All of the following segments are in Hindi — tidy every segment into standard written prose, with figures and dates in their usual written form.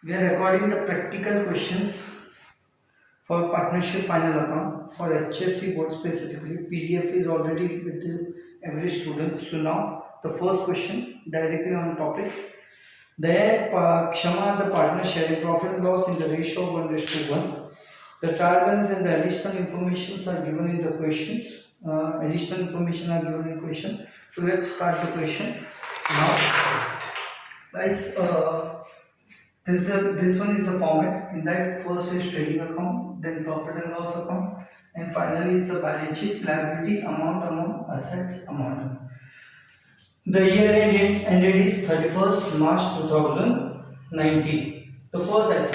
We are recording the practical questions for partnership final account for HSC board specifically. PDF is already with every student. So now the first question directly on topic. Kshama and the partner sharing profit and loss in the ratio of 1:1. The trial balance and the additional informations are given in the questions. Additional information are given in question. So let's start the question now, guys. This one is the format. In that, first is trading account, then profit and loss account, and finally it's a balance sheet, liability, amount, assets, amount. The year ended is 31st March 2019. The first item,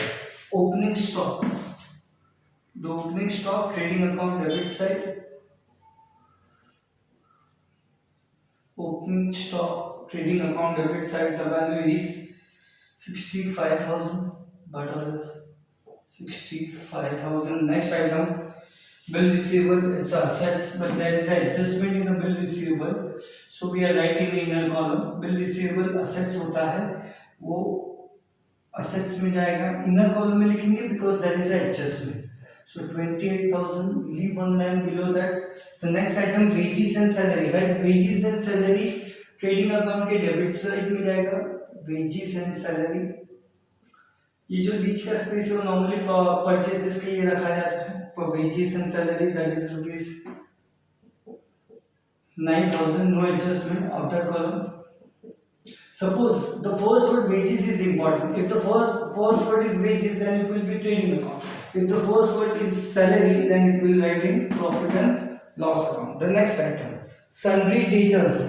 opening stock. The opening stock trading account debit side. Opening stock trading account debit side. The value is 65,000 dollars. 65,000. Next item, bill receivable. It's assets, but there is an adjustment in the bill receivable. So we are writing the inner column. Bill receivable assets होता है, वो assets में जाएगा. Inner column में लिखेंगे because there is an adjustment. So 28,000. Leave one line below that. The next item, wages and salary. Guys, wages and salary trading account के debit side में जाएगा. Wages and salary. ये जो बीच का स्पेस है वो नॉर्मली परचेसेस के लिए रखा जाता है. For wages and salary, that is rupees 9,000. No adjustment. Outer column. Suppose the first word wages is important. If the first word is wages, then it will be trading account. If the first word is salary, then it will write in profit and loss account. The next item, sundry debtors.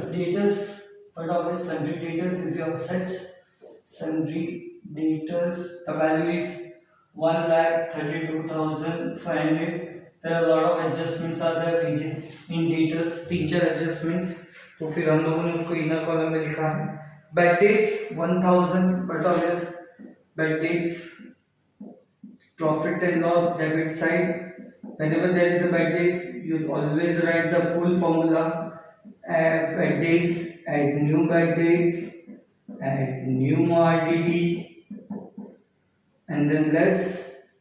Part of it, sundry debtors is your assets. Sundry debtors, the value is 1,32,500. There are a lot of adjustments are there in debtors, teacher adjustments. तो फिर हम लोगों ने उसको इनर कॉलम में लिखा है. Bad dates 1,000, but obvious bad dates, profit and loss debit side. Whenever there is a bad dates, you always write the full formula. Add bad dates, add new bad dates, add new RDD, and then less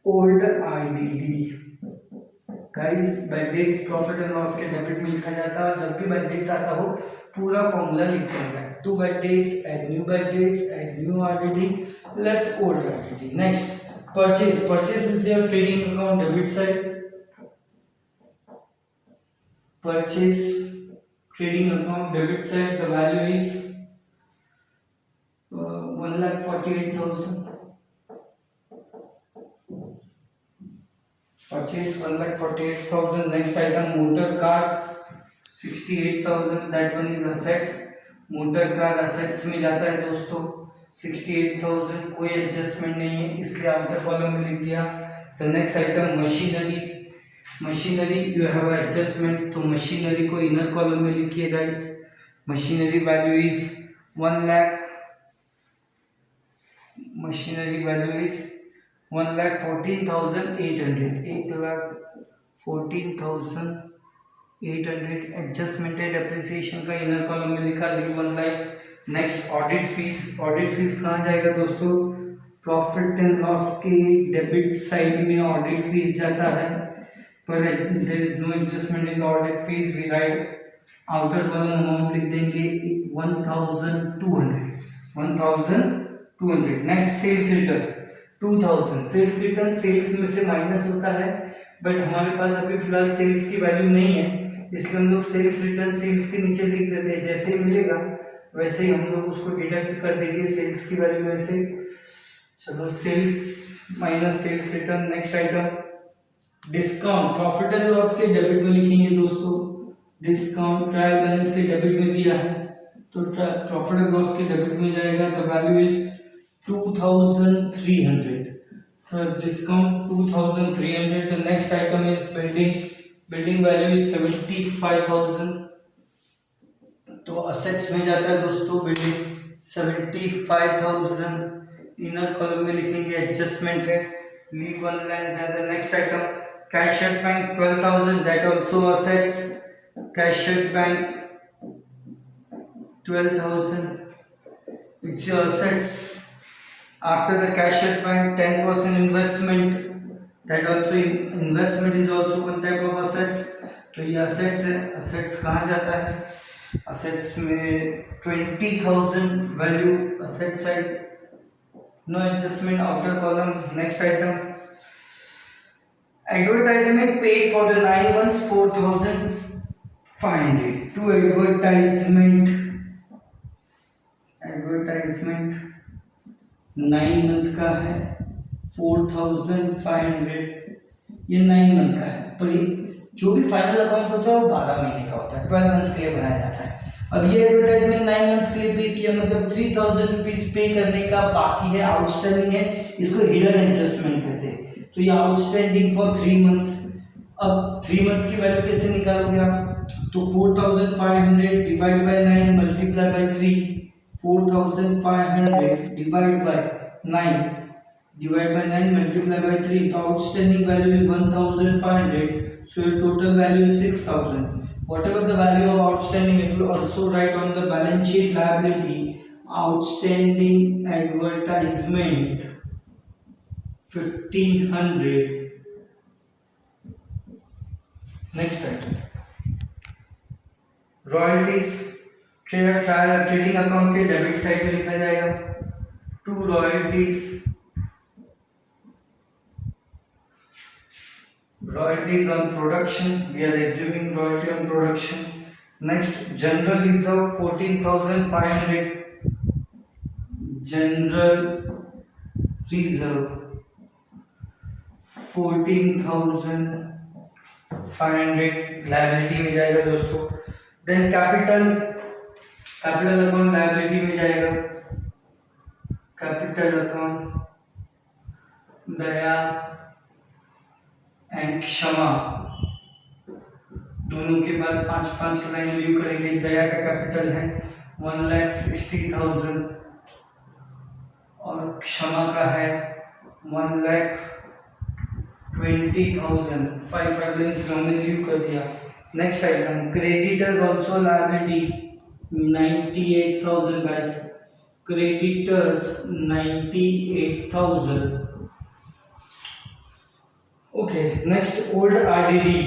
old RDD. Guys, bad debts profit and loss के डेबिट में लिखा जाता है. जब भी बैड डेट्स आता हो पूरा फॉर्मूला लिख देना है. To bad debts, add new bad debts, add new RDD, less old RDD. Next, purchase is your trading account debit side. Purchase trading account debit side, the value is 1,48,000. Purchase 1,48,000. Next item, motor car 68,000. That one is assets. Motor car assets में जाता है दोस्तों. 68,000. कोई एडजस्टमेंट नहीं है इसलिए आफ्टर कॉलम में लिख दिया. The next item, machinery you have adjustment, तो मशीनरी को इनर कॉलम में लिखिए guys. Machinery value is 1 lakh. Machinery value is 1,14,800. 1,14,800. Adjusted appreciation का इनर कॉलम में लिखा 1 lakh. Next, audit fees. Audit fees कहाँ जाएगा दोस्तों? प्रॉफिट एंड लॉस के डेबिट साइड में ऑडिट फीस जाता है. पर there is no adjustment in the audit fees. We write outer column amount लिख देंगे 1,200. 1,200. Next, sales return 2,000. Sales return sales में से माइनस होता है, बट हमारे पास अभी फिलहाल सेल्स की वैल्यू नहीं है इसलिए हम लोग सेल्स रिटर्न सेल्स के नीचे लिख देते हैं. जैसे ही मिलेगा वैसे ही हम लोग उसको डिडक्ट कर देंगे सेल्स की वैल्यू में से. चलो, sales minus sales return. Next item, discount. Profit and loss के डेबिट में लिखेंगे दोस्तों. डिस्काउंट ट्रायल बैलेंस के डेबिट में दिया है तो प्रॉफिट एंड लॉस के डेबिट में जाएगा. The value is 2,300. Discount 2,300. The next item is building value is 75,000. तो असेट्स में जाता है दोस्तों बिल्डिंग 75,000. इनर कॉलम में लिखेंगे एडजस्टमेंट है. Leave one line. Then the next item, cash at bank 12,000. That also assets. Cash at bank 12,000. It's your assets. After the cash at bank, 10% investment, that also investment is also one type of assets. तो ये assets है, assets कहाँ जाता है? Assets में 20,000 value asset side, no adjustment outer column. Next item, advertisement paid for the 9 months 4,500. To advertisement 9 month का है 4,500, ये 9 मंथ का है, पर ये जो भी फाइनल अकाउंट होता है वो 12 महीने का होता है, 12 मंथ्स के लिए बनाया जाता है। अब ये एडवर्टाइजमेंट 9 मंथ्स के लिए पे किया, मतलब 3,000 रुपीज पे करने का बाकी है, आउटस्टैंडिंग है, इसको हिडन एडजस्टमेंट कहते हैं। तो ये आउटस्टैंडिंग फॉर 3 मंथ्स। अब 3 मंथ्स की वैल्यू कैसे निकालोगे आप? तो 4,500 divide by 9 multiply by 3, 4,500 divide by 9 multiply by 3, the outstanding value is 1,500, so your total value is 6,000. Whatever the value of outstanding, it will also write on the balance sheet liability, outstanding advertisement 1,500. Next item, royalties trading account के डेबिट साइड में लिखा जाएगा। To royalties on production, we are assuming royalty on production. Next, general reserve 14,500, general reserve 14,500 liability में जाएगा दोस्तों। देन कैपिटल अकाउंट लायबिलिटी में जाएगा। कैपिटल अकाउंट दया एंड क्षमा दोनों के बाद 5-5 लाइन लीव करेंगे। दया का कैपिटल है 1,60,000 और क्षमा का है 1,20,000। 5 लाइन्स हमने लीव कर दिया। Next item, creditors also liability 98,000 guys, creditors 98,000। Okay, next old RDD.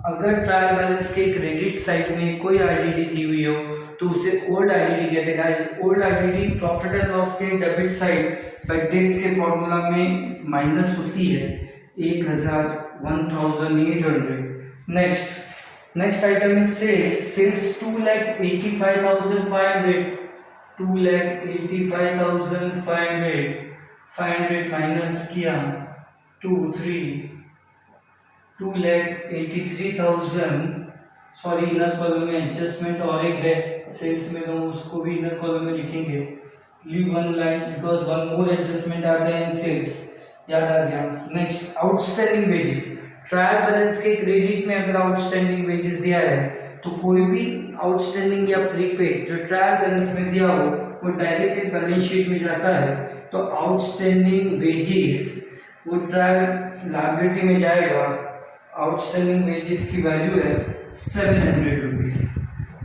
अगर ट्रायल बैलेंस के क्रेडिट साइड में कोई आरडीडी दी हुई हो तो उसे ओल्ड आरडीडी कहते हैं guys. Old RDD profit and loss के डेबिट साइड बैड डेट्स के फॉर्मूला में माइनस होती है 1,800। Next item is sales 2,85,500, 2,85,500, 500 minus किया 2,83,000। सॉरी, इनर कॉलम में एडजस्टमेंट और एक है सेल्स में, तो उसको भी इनर कॉलम में लिखेंगे। Leave one line because one more adjustment are there in sales, याद आ गया। Next, outstanding wages. Trial balance के क्रेडिट में अगर आउटस्टैंडिंग वेजेस दिया है तो कोई भी आउटस्टैंडिंग या प्रीपेड जो ट्रायल बैलेंस में दिया हो वो डायरेक्टली बैलेंस शीट में जाता है। तो आउटस्टैंडिंग वेजेस वो ट्रायल लायबिलिटी में जाएगा। आउटस्टैंडिंग वेजेस की वैल्यू है 700 rupees.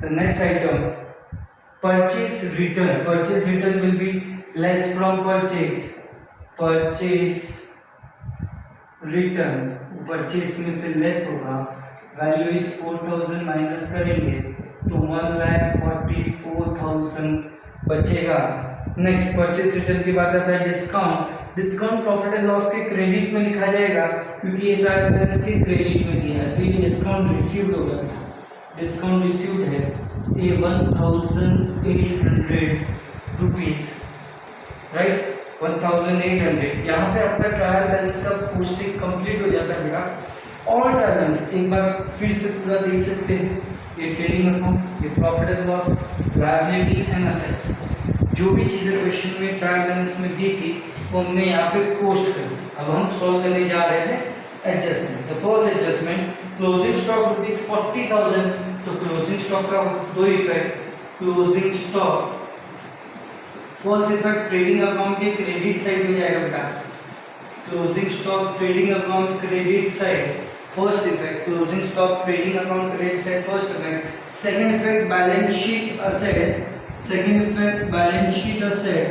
The next item, purchase return will be less from purchase return, purchase में से लेस होगा। वैल्यू इज 4,000 माइनस करेंगे तो 1,44,000 बचेगा। नेक्स्ट, परचेज रिटर्न की बात आता है डिस्काउंट प्रॉफिट एंड लॉस के क्रेडिट में लिखा जाएगा क्योंकि ये ट्रायल बैलेंस के क्रेडिट में दिया है। तो ये डिस्काउंट रिसीव्ड होगा। डिस्काउंट रिसीव्ड है ये 1,800 रुपीज, राइट, 1,800। यहाँ पे आपका ट्रायल बैलेंस का पोस्टिंग कंप्लीट हो जाता है बेटा। और ट्रायल बैलेंस एक बार फिर से पूरा देख सकते हैं। ये ट्रेडिंग अकाउंट, ये profit and loss, liability and assets, जो भी चीज़ें क्वेश्चन में ट्रायल बैलेंस में दी थी वो हमने यहाँ पे पोस्ट कर दी। अब हम सॉल्व करने जा रहे हैं adjustment. The first adjustment, closing stock rupees 40,000। तो क्लोजिंग स्टॉक का दो effect, closing stock first effect trading account के क्रेडिट साइड में जाएगा बेटा। Closing stock trading account credit side, first effect closing stock trading account credit side first effect. Second effect balance sheet asset, second effect balance sheet asset.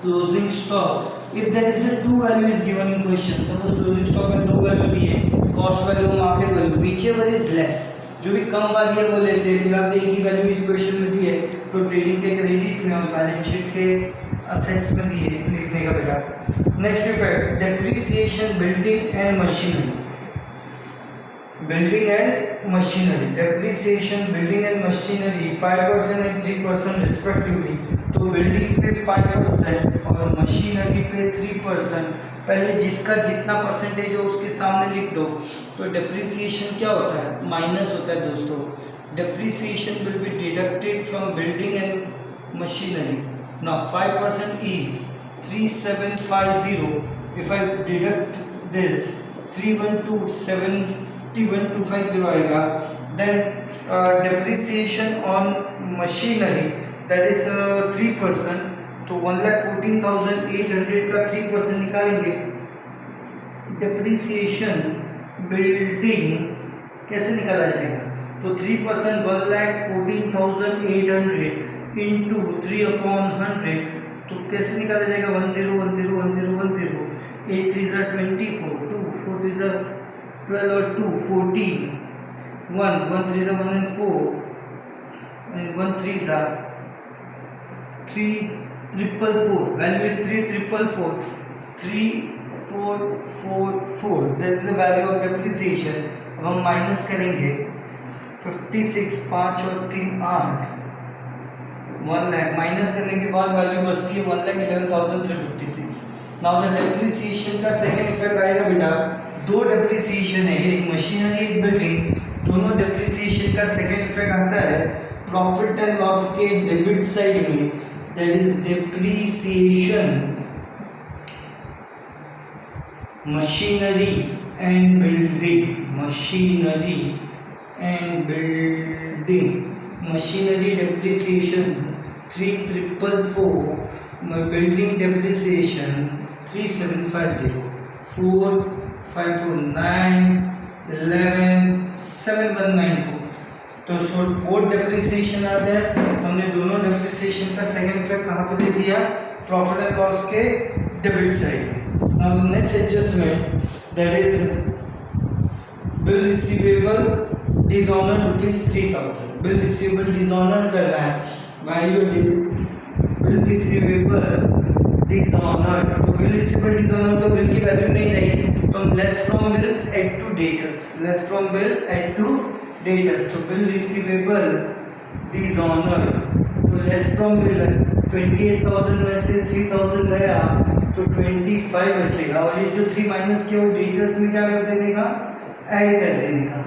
closing stock. If there is a two value is given in question, suppose closing stock में दो वैल्यू दिए, cost value और market value, whichever is less, जो भी कम वाली है वो लेते हैं। फिलहाल एक ही वैल्यू इस क्वेश्चन में दी है, तो ट्रेडिंग के क्रेडिट में और बैलेंस शीट के असेट्स में दिए लिखने का बेटा। Next effect, depreciation building and machinery. Building and machinery, depreciation building and machinery 5% and 3% respectively. तो बिल्डिंग पे 5% और मशीनरी पे 3%। पहले जिसका जितना परसेंटेज हो उसके सामने लिख दो। तो डेप्रिसिएशन क्या होता है? माइनस होता है दोस्तों। Depreciation will be deducted from building and machinery. Now 5% is 3750। If I deduct this 31271250 आएगा। Then depreciation on machinery that is 3%। तो 1,14,800 का 3% निकालेंगे। डेप्रिसिएशन बिल्डिंग कैसे निकाला जाएगा? तो 3% 1,14,800 इंटू 3/100। तो कैसे निकाला जाएगा? 10101010। 8 3 24, 2 4 3 12 और 2 14, 1 1 3 1 and 4 and 1 3 3 444। Value is 3444, 3444। This is the value of depreciation. अब हम माइनस करेंगे 56, 5 और 3 8, 1 लाख। माइनस करने के बाद वैल्यू बचती है 1,11,356। नाउ द डेप्रिसिएशन का सेकंड इफेक्ट आएगा बेटा। दो डेप्रिसिएशन है, एक मशीनरी एक बिल्डिंग, दोनों डेप्रिसिएशन का सेकंड इफेक्ट आता है प्रॉफिट एंड लॉस के डेबिट साइड में। That is depreciation, machinery and building, machinery and building, machinery depreciation 3,444, building depreciation 3,750, 4 5 4 9 11 7,194। तो बोथ डेप्रिसिएशन आ गया। हमने दोनों डेप्रिसिएशन का सेकंड इफेक्ट कहाँ पे दे दिया? प्रॉफिट एंड लॉस के debit side. Now the next adjustment that is bill receivable dishonoured ₹3,000। Bill receivable dishonoured करना है। Value bill receivable dishonoured. तो बिल रिसीवेबल डिसऑनर्ड तो बिल की वैल्यू नहीं रही, तो हम less from bill add to debtors, less from bill add to debtors. तो बिल रिसीवेबल डिसऑनर्ड, तो लेस फ्रॉम बिल 28,000 में से 3,000 गया तो 25 बचेगा, और ये जो 3 माइनस किया वो डेटर्स में क्या कर देने का? ऐड कर देने का।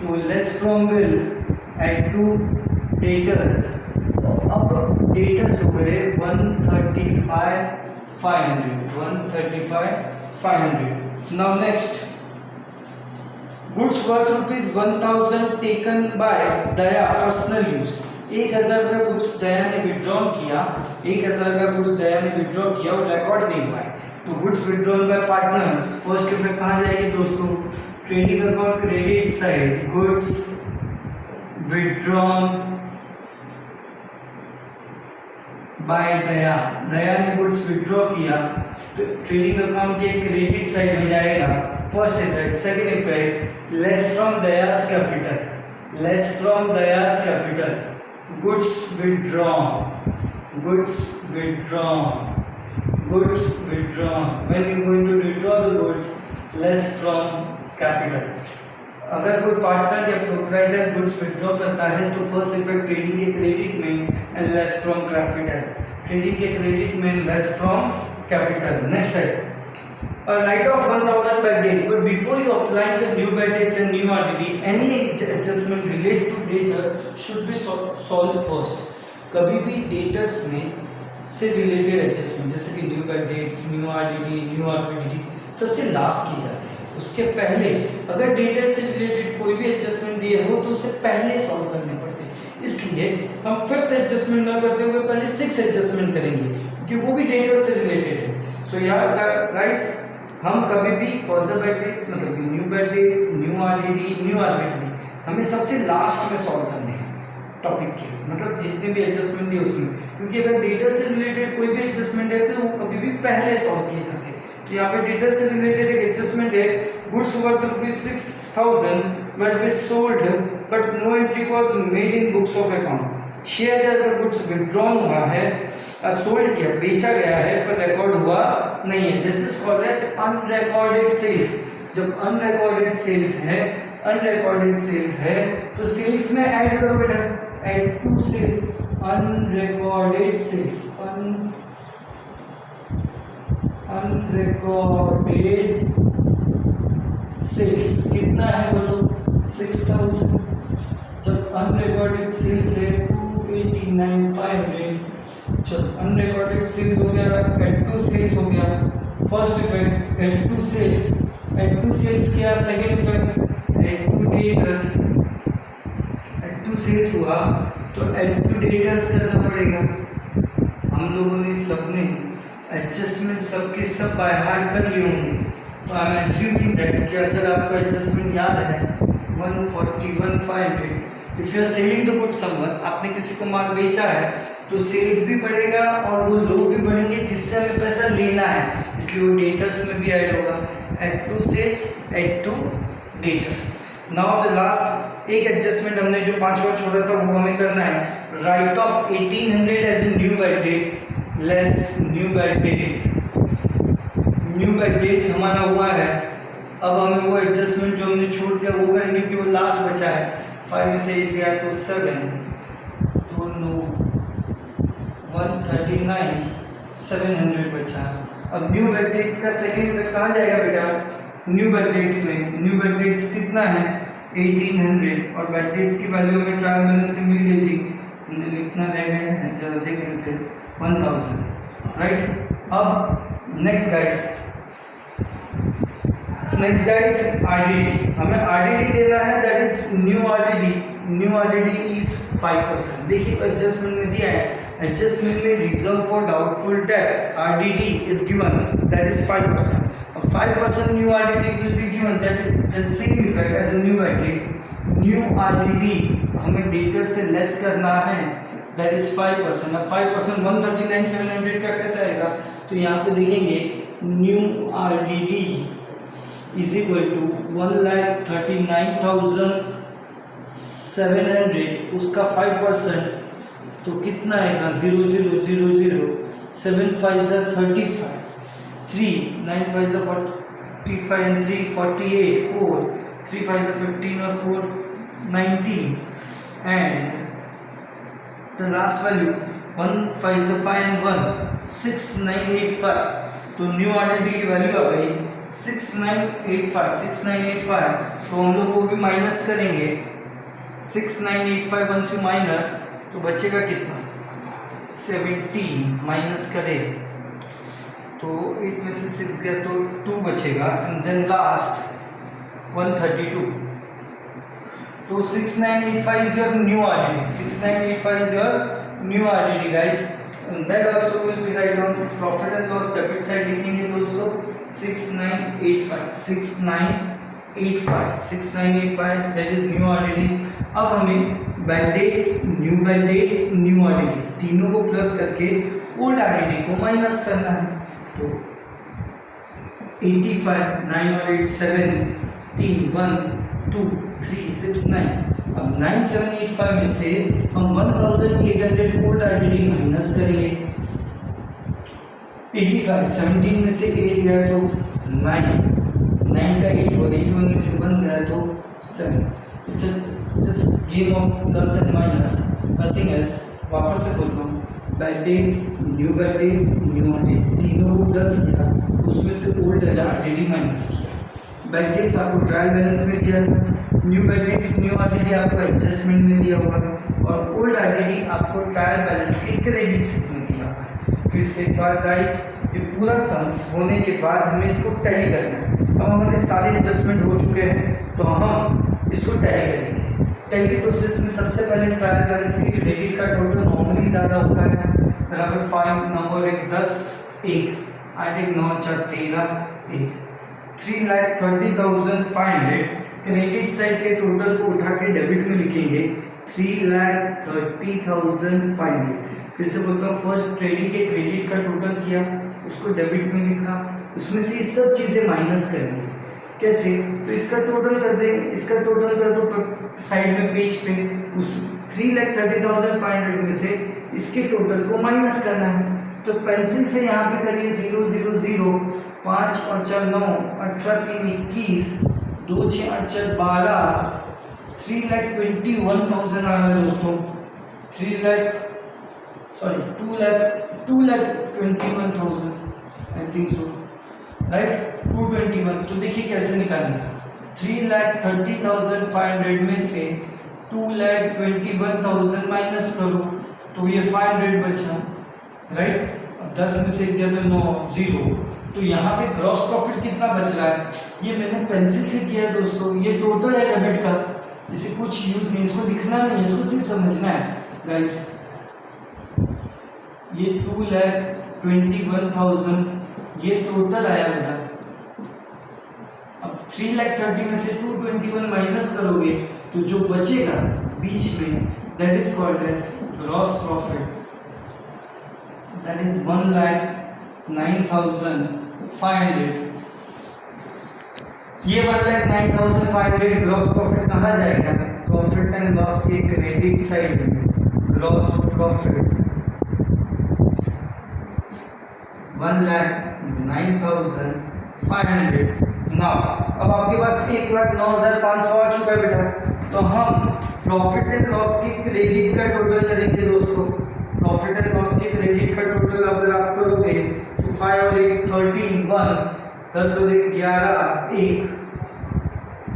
तो less from bill add to debtors. अब डेटर्स हो गए 135,500। Now next, goods worth ₹1,000 taken by Daya personal use. 1,000 का गुड्स दया ने विड्रॉ किया, 1,000 का गुड्स दया ने विड्रॉ किया और रिकॉर्ड नहीं हुआ है। तो goods withdrawn by partners, first effect कहाँ जाएगी दोस्तों? Trading account credit side, goods withdrawn by Daya. Daya ने गुड्स विड्रॉ किया तो ट्रेडिंग अकाउंट के क्रेडिट साइड में जाएगा first effect. Second effect, less from Daya's capital, less from Daya's capital, goods withdrawn, goods withdrawn, goods withdrawn. When you going to withdraw the goods, less from capital. अगर कोई पार्टनर या प्रोप्राइटर गुड्स विड्रॉ करता है तो फर्स्ट इफेक्ट ट्रेडिंग के क्रेडिट में and less from capital, trading के क्रेडिट में लेस फ्रॉम कैपिटल। नेक्स्ट है write off 1,000 bad debts, but before you apply the new bad debts and new RDD, any adjustment related to debtor should be solved first. कभी भी डेटर्स में से रिलेटेड एडजस्टमेंट जैसे कि new bad dates, new RDD, new RPDD सबसे लास्ट की जाते हैं। उसके पहले अगर डेटर से रिलेटेड कोई भी एडजस्टमेंट दिए हो तो उसे पहले सॉल्व करने पड़ते हैं। इसलिए हम 5th एडजस्टमेंट ना करते हुए पहले 6th एडजस्टमेंट करेंगे क्योंकि वो भी डेटर से रिलेटेड है। सो यार गाइस, हम कभी भी फर्दर बैड डेट्स मतलब कि new bad dates, new RDD, new RPDD हमें सबसे लास्ट में सॉल्व करने हैं। टॉपिक के, मतलब जितने भी एडजस्टमेंट दिए उसमें, क्योंकि अगर डेटा से रिलेटेड कोई भी एडजस्टमेंट है तो वो कभी भी पहले सॉल्व किए जाते हैं। तो यहाँ पे डेटा से रिलेटेड एक एडजस्टमेंट है, goods worth ₹6,000 but be sold but no entry was made in books of account. 6,000 का गुड्स विड्रॉन हुआ है, सोल्ड किया, बेचा गया है, पर रिकॉर्ड हुआ नहीं है। This is called as unrecorded sales. जब अनरिकॉर्डेड सेल्स है तो सेल्स में ऐड करो बेटा, add to sale, unrecorded sales, unrecorded sales कितना है बोलो, 6,000। जब अनरिकॉर्डेड सेल्स है 289,500, चलो अनरिकॉर्डेड सेल्स हो गया, एड टू सेल्स हो गया, first effect add to sales किया, second effect add to debtors, add to sales हुआ तो एड टू डेटर्स करना पड़ेगा। हम लोगों ने सबने एडजस्टमेंट सबके सब बाय हार्ट कर लिए होंगे, तो आई एम अज्यूमिंग दैट कि अगर आपको एडजस्टमेंट याद है 141,500, if you are selling the good someone, आपने किसी को माल बेचा है तो सेल्स भी बढ़ेगा और वो लोग भी बढ़ेंगे जिससे हमें पैसा लेना है, इसलिए वो डेटर्स में भी ऐड होगा, add to sales, add to debtors. Now the last एक एडजस्टमेंट हमने जो पांचवा छोड़ा था वो हमें करना है, write off 1800 as a new bad debts less new bad debts हमारा हुआ है। अब हमें वो एडजस्टमेंट जो हमने छोड़ दिया वो करेंगे क्योंकि वो लास्ट बचा है, 5 से 8 गया तो 7, तो 139,700 बचा। अब न्यू बैड डेट्स का सेकेंड इफेक्ट कहाँ जाएगा बेटा, न्यू बैड डेट्स में। न्यू बैड डेट्स कितना है 1800, और बैड डेट्स की वैल्यू में ट्रायल बैलेंस से मिल गई थी, हमने लिखना रह गया है, जरा देख लेते हैं, 1000, राइट। अब नेक्स्ट गाइस आरडीडी, हमें आरडीडी देना है, that is new RDD is 5%। देखिए एडजस्टमेंट में दिया है, एडजस्टमेंट में reserve for doubtful debt RDD is given, that is 5%। और 5% new RDD will be given, that is same effect as new एडेट्स। न्यू आरडीडी हमें डेटर से लेस करना है, दैट इज 5%। अब 5% 139,700 का कैसे आएगा, तो यहाँ पे देखेंगे new RDD is equal to 1,39,700, उसका 5% तो कितना आएगा 0000, 7 5 35, 3 9 5 45 and 3 48, 4 3 5 15 और 4 19, and the last value 1 5 5 and 1 6985। तो न्यू आरडीडी की वैल्यू आ गई 6985। तो हम लोग वो भी माइनस करेंगे, 6985 वंस यू माइनस तो बचेगा कितना 17, माइनस करें तो 8 में से 6 गया तो 2 बचेगा, एंड देन लास्ट 132। तो 6985 is your new RDD, 6985 is your new RDD guys. That also will be write down profit and loss, debit side लिखेंगे दोस्तों 6985 दैट इज न्यू आरडीडी। अब हमें बैड डेट्स, न्यू आरडीडी तीनों को प्लस करके ओल्ड आरडीडी को माइनस करना है। तो 85, 9 और 8 17, 1 2 3 6 9। अब 9785 में से हम 1800 ओल्ड आरडीडी माइनस करेंगे, 85 17 में से 8 गया तो 9 का 8 हुआ, 81 में से 1 गया तो 7। It's just game of plus and minus, nothing else. वापस से बोल रहा हूँ, बैड डेट्स, न्यू आरडीडी तीनों को प्लस किया, उसमें से ओल्ड आरडीडी माइनस किया। बैड डेट्स आपको ट्रायल बैलेंस में दिया था, new bad dates, new RDD आपको एडजस्टमेंट में दिया हुआ है, और ओल्ड आरडीडी आपको ट्रायल बैलेंस के क्रेडिट में दिया हुआ है। फिर से एक बार गाइस, ये पूरा सम्स होने के बाद हमें इसको टैली करना है। अब हमारे सारे एडजस्टमेंट हो चुके हैं तो हम इसको टैली करेंगे। टैली प्रोसेस में सबसे पहले ट्रायल बैलेंस की क्रेडिट का टोटल नॉर्मली ज़्यादा होता है, बराबर 5 नंबर 1 10 1 8 1 9 4 13 1, 3,30,500 क्रेडिट साइड के टोटल को उठा के डेबिट में लिखेंगे, 3,30,500। फिर से बोलता हूँ, फर्स्ट ट्रेडिंग के क्रेडिट का टोटल किया, उसको डेबिट में लिखा, उसमें से ये सब चीज़ें माइनस करेंगे। कैसे? तो इसका टोटल कर दे, इसका टोटल कर दो साइड में पेज पे, उस 3,30,500 में से इसके टोटल को माइनस करना है। तो पेंसिल से यहाँ पे करिए 0 0 0, 5 और 4 9, 18 3 21, 2 6 8 4 12, 3,21,000 आ रहा है दोस्तों। 2,21,000 आई थिंक सो, राइट, 221। तो देखिए कैसे निकालेंगे, 3,30,500 में से 2,21,000 माइनस करो तो ये 500 बचा, राइट। 10 में से दिया तो 9 0। तो यहाँ पे ग्रॉस प्रॉफिट कितना बच रहा है, ये मैंने पेंसिल से किया है दोस्तों। ये टोटल है डेबिट का, इसे कुछ यूज नहीं, इसको लिखना नहीं है, इसको सिर्फ समझना है गाइस। ये 2,21,000 ये टोटल आया बेटा। अब 3,30,000 में से 221 माइनस करोगे तो जो बचेगा बीच में, that is called as gross profit, that is 1,09,500। ये 1,09,500 ग्रॉस प्रॉफिट कहाँ जाएगा, प्रॉफिट एंड लॉस के क्रेडिट साइड में, ग्रॉस प्रॉफिट 1,09,500। नाउ अब आपके पास 1,09,500 आ चुका है बेटा, तो हम प्रॉफिट एंड लॉस के क्रेडिट का टोटल करेंगे दोस्तों। प्रॉफिट एंड लॉस के क्रेडिट का टोटल अगर आप करोगे तो 5 और 8 13 1, 10 और 1 11 1,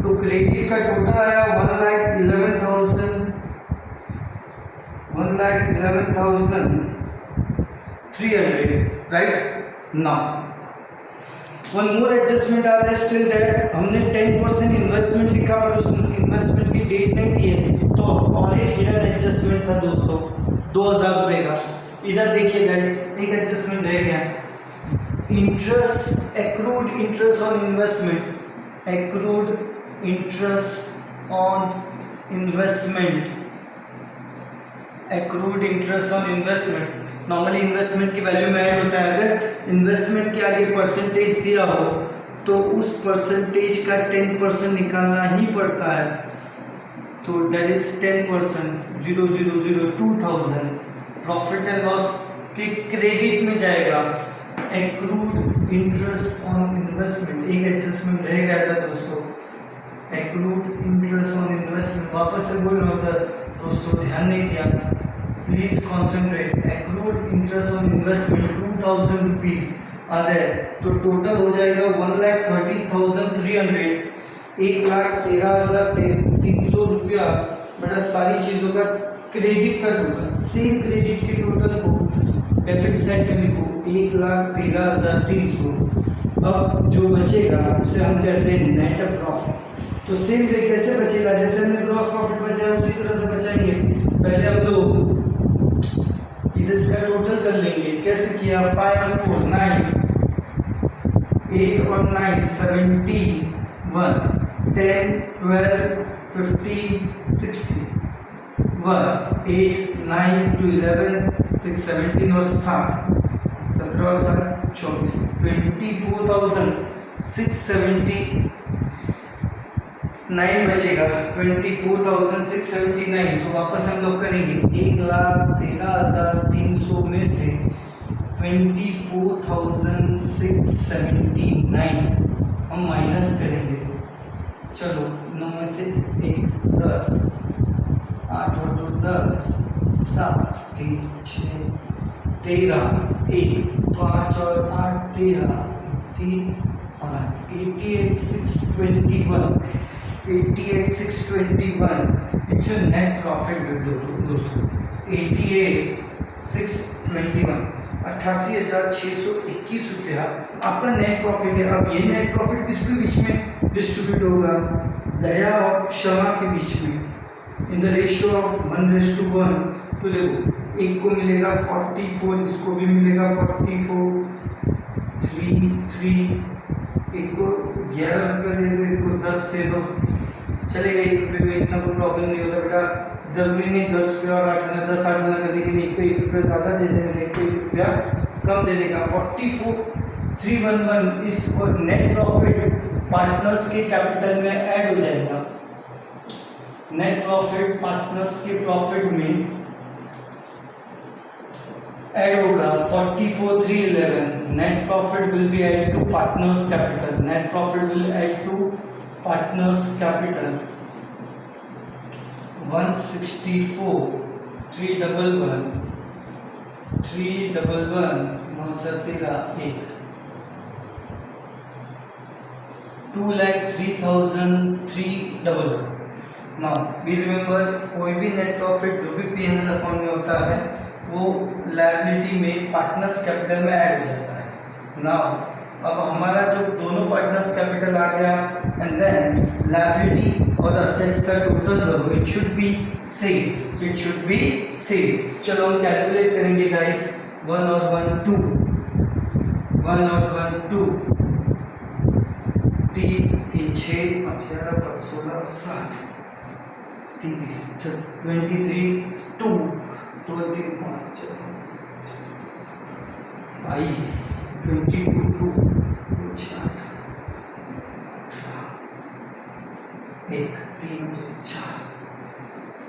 तो क्रेडिट का टोटल आया 1,11,300, right. Now one more adjustment आ रहा है स्टिल दैट, हमने 10% इन्वेस्टमेंट लिखा पर उस इन्वेस्टमेंट की डेट नहीं दी है, तो और एक हिडन एडजस्टमेंट था दोस्तों 2,000 रुपये का। इधर देखिए गाइस, एक एडजस्टमेंट रह गया, interest, accrued interest on investment, accrued interest on investment, accrued interest on investment. Normally investment की वैल्यू में ऐड होता है, अगर इन्वेस्टमेंट के आगे परसेंटेज दिया हो तो उस परसेंटेज का 10% निकालना ही पड़ता है, तो that is 10%, 2,000 profit and loss के क्रेडिट में जाएगा। एक्रूड इंटरेस्ट ऑन इन्वेस्टमेंट, एक एडजस्टमेंट रह गया था दोस्तों, एक्रूड इंटरेस्ट ऑन इन्वेस्टमेंट। वापस से बोल रहा हूँ दोस्तों, ध्यान नहीं दिया, please concentrate. Accrued interest on investment 2,000 rupees आधा है, तो टोटल हो जाएगा 1,13,300, 1,13,300 रुपया बेटा सारी चीज़ों का क्रेडिट का टोटल। सेम क्रेडिट के टोटल को डेबिट साइड में लिखो 1,13,300। अब जो बचेगा उसे हम कहते हैं नेट प्रॉफिट। तो सेम वे कैसे बचेगा, जैसे हमने ग्रॉस प्रॉफिट बचाया उसी तरह से बचाएंगे। पहले हम लोग इधर इसका टोटल कर लेंगे, कैसे किया, 5 और 4 9, 8 और 9 17, 1 10 12 15 16, 1 8 9 2 11 6 17 और 7 17 और 7 24, 24,679 बचेगा, 24,679। तो वापस हम लोग करेंगे 1,13,300 में से 24,679 हम माइनस करेंगे। चलो 9 में से 1 10, 8 और 2 10, 7 3 6 13, 1 5 और 8 13 3 5 88,621, 88,621 इट्स योर नेट प्रॉफिट दोस्तों। 88,621 88,621 रुपया आपका नेट प्रॉफिट है। अब ये नेट प्रॉफिट किसके बीच में डिस्ट्रीब्यूट होगा, दया और क्षमा के बीच में, इन द रेशियो ऑफ 1:1। तो देखो, एक को मिलेगा 44, इसको भी मिलेगा 44, 3 3, एक को 11 रुपये दे दो, एक को 10 दे दो, चलेगा 1 रुपये में, इतना कोई प्रॉब्लम नहीं होता बेटा। जरूरी नहीं 10 रुपया और 8 आना, 10 8 आना करने के लिए 1 रुपया ज़्यादा दे देने का, 1 रुपया कम दे देगा। 44,311 इस और नेट प्रॉफिट पार्टनर्स के कैपिटल में ऐड हो जाएगा। नेट प्रॉफिट पार्टनर्स के प्रॉफिट में ऐड होगा। 44,311 net profit will be add to partners capital, net profit will add to partners capital. 164,311 913 2,03,311। Now we remember कोई भी नेट प्रॉफिट जो भी P&L अकाउंट में होता है वो लायबिलिटी में पार्टनर्स कैपिटल में ऐड हो जाता है। नाउ अब हमारा जो दोनों पार्टनर्स कैपिटल आ गया एंड देन लायबिलिटी और असेट्स का टोटल करो, it should be same, it should be same. चलो हम कैलकुलेट करेंगे गाइस। 1 और 1 2, 1 और 1 2, 3 3 6 5 11 5 16 7 23 23 2 2 3 5 22 22 2 8 1 3 4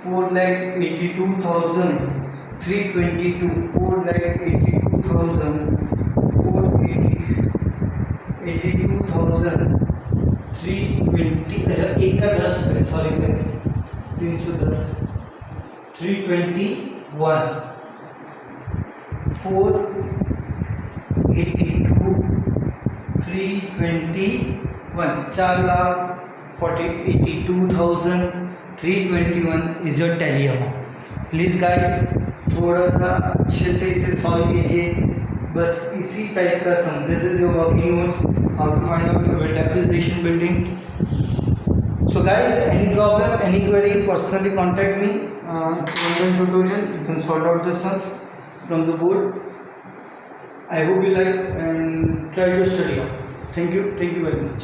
4,82,322 4,82,320 अच्छा एक का 10 रुपये, sorry 310 321 4,82,321 4,82,321 is your tally amount. Please guys थोड़ा सा अच्छे से इसे सॉल्व कीजिए, बस इसी टाइप का sum. This is your working notes, how to find out your depreciation building. So guys, any problem, any query, personally contact me. It's an online tutorial. You can sort out the sums from the board. I hope you like and try to study out. Thank you very much.